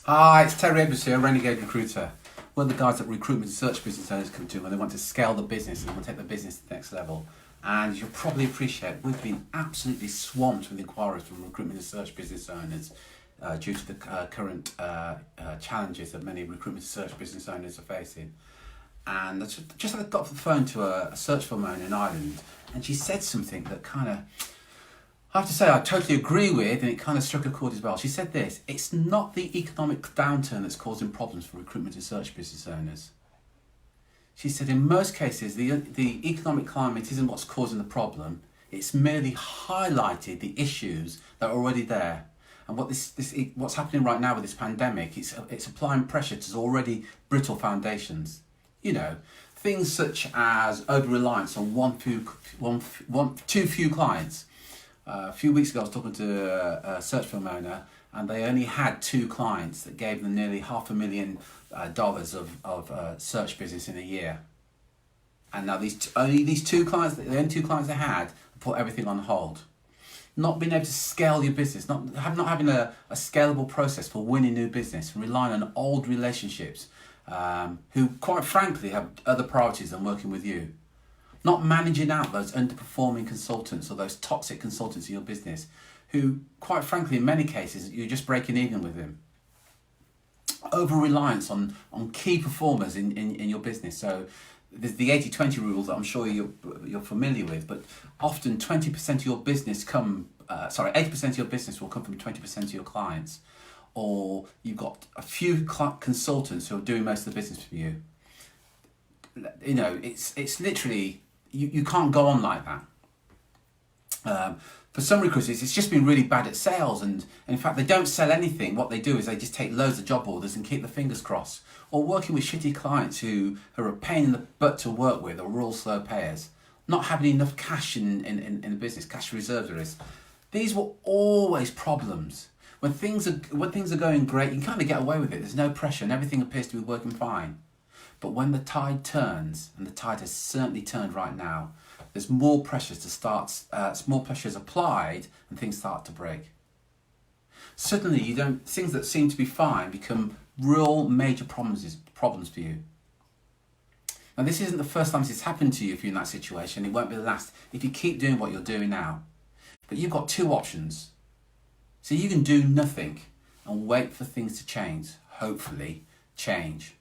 Hi, it's Terry Edwards here, Renegade Recruiter. We're the guys that recruitment and search business owners come to when they want to scale the business and want to take the business to the next level. And you'll probably appreciate we've been absolutely swamped with inquiries from recruitment and search business owners due to the current challenges that many recruitment and search business owners are facing. And I just got off the phone to a search firm owner in Ireland, and she said something that kind of, I have to say, I totally agree with, and it kind of struck a chord as well. She said this: it's not the economic downturn that's causing problems for recruitment and search business owners. She said in most cases, the economic climate isn't what's causing the problem. It's merely highlighted the issues that are already there. And what's happening right now with this pandemic, it's applying pressure to already brittle foundations. You know, things such as over-reliance on too few clients. A few weeks ago, I was talking to a search firm owner, and they only had 2 clients that gave them nearly $500,000 of search business in a year. And now the only 2 clients they had put everything on hold. Not being able to scale your business, not having a scalable process for winning new business, and relying on old relationships who, quite frankly, have other priorities than working with you. Not managing out those underperforming consultants or those toxic consultants in your business who, quite frankly, in many cases, you're just breaking even with them. Over-reliance on key performers in your business. So there's the 80-20 rule that I'm sure you're familiar with, but often 80% of your business will come from 20% of your clients. Or you've got a few consultants who are doing most of the business for you. You know, it's literally... You can't go on like that. For some recruiters, it's just been really bad at sales, and in fact, they don't sell anything. What they do is they just take loads of job orders and keep their fingers crossed, or working with shitty clients who are a pain in the butt to work with, or real slow payers, not having enough cash in the business, cash reserves there is. These were always problems. When things are going great, you can kind of get away with it. There's no pressure, and everything appears to be working fine. But when the tide turns, and the tide has certainly turned right now, there's more pressures more pressures applied, and things start to break. Suddenly, things that seem to be fine become real major problems for you. Now, this isn't the first time this has happened to you if you're in that situation. It won't be the last if you keep doing what you're doing now. But you've got 2 options. So you can do nothing and wait for things to change, hopefully change.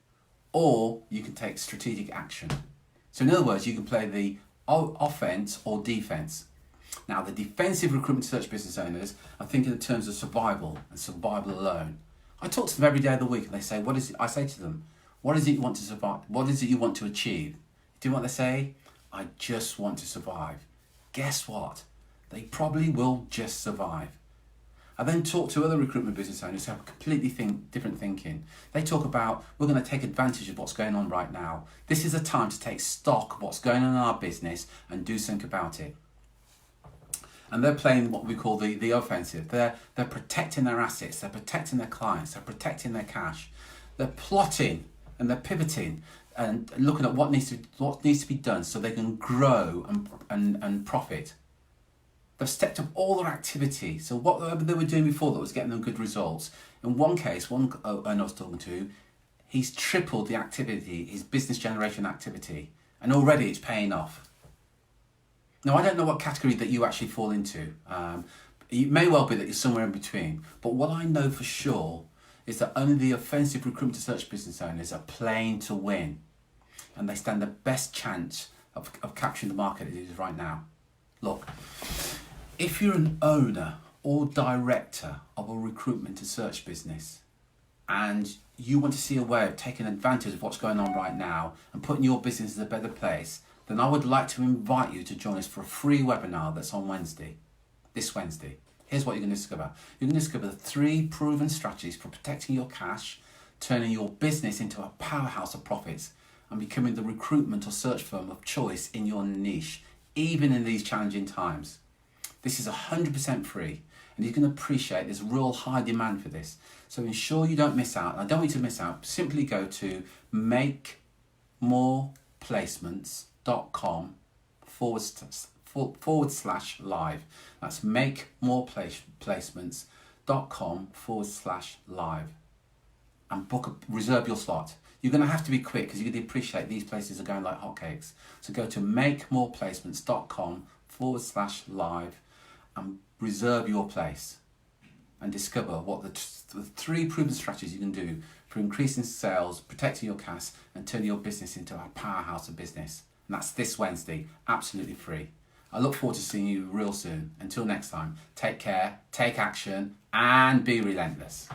Or you can take strategic action. So in other words, you can play the offense or defense. Now, the defensive recruitment search business owners are thinking in terms of survival and survival alone. I talk to them every day of the week, and they say, "What is it?" I say to them, "What is it you want to survive? What is it you want to achieve?" Do you know what they say? "I just want to survive." Guess what? They probably will just survive. I then talk to other recruitment business owners who have completely different thinking. They talk about, we're going to take advantage of what's going on right now. This is a time to take stock of what's going on in our business and do something about it. And they're playing what we call the offensive. They're protecting their assets, they're protecting their clients, they're protecting their cash. They're plotting and they're pivoting and looking at what needs to be done so they can grow and profit. They've stepped up all their activity. So whatever they were doing before that was getting them good results. In one case, one owner I was talking to, he's tripled the activity, his business generation activity, and already it's paying off. Now, I don't know what category that you actually fall into. It may well be that you're somewhere in between. But what I know for sure is that only the offensive recruitment search business owners are playing to win. And they stand the best chance of capturing the market as it is right now. Look, if you're an owner or director of a recruitment and search business and you want to see a way of taking advantage of what's going on right now and putting your business in a better place, then I would like to invite you to join us for a free webinar that's on this Wednesday. Here's what you're going to discover. You're going to discover the 3 proven strategies for protecting your cash, turning your business into a powerhouse of profits, and becoming the recruitment or search firm of choice in your niche, even in these challenging times. This is 100% free, and you can appreciate there's real high demand for this. So ensure you don't miss out. And I don't want you to miss out. Simply go to makemoreplacements.com/live. That's makemoreplacements.com/live. and reserve your slot. You're going to have to be quick because you're going to appreciate these places are going like hotcakes. So go to makemoreplacements.com/live and reserve your place and discover what the 3 proven strategies you can do for increasing sales, protecting your cash, and turning your business into a powerhouse of business. And that's this Wednesday, absolutely free. I look forward to seeing you real soon. Until next time, take care, take action, and be relentless.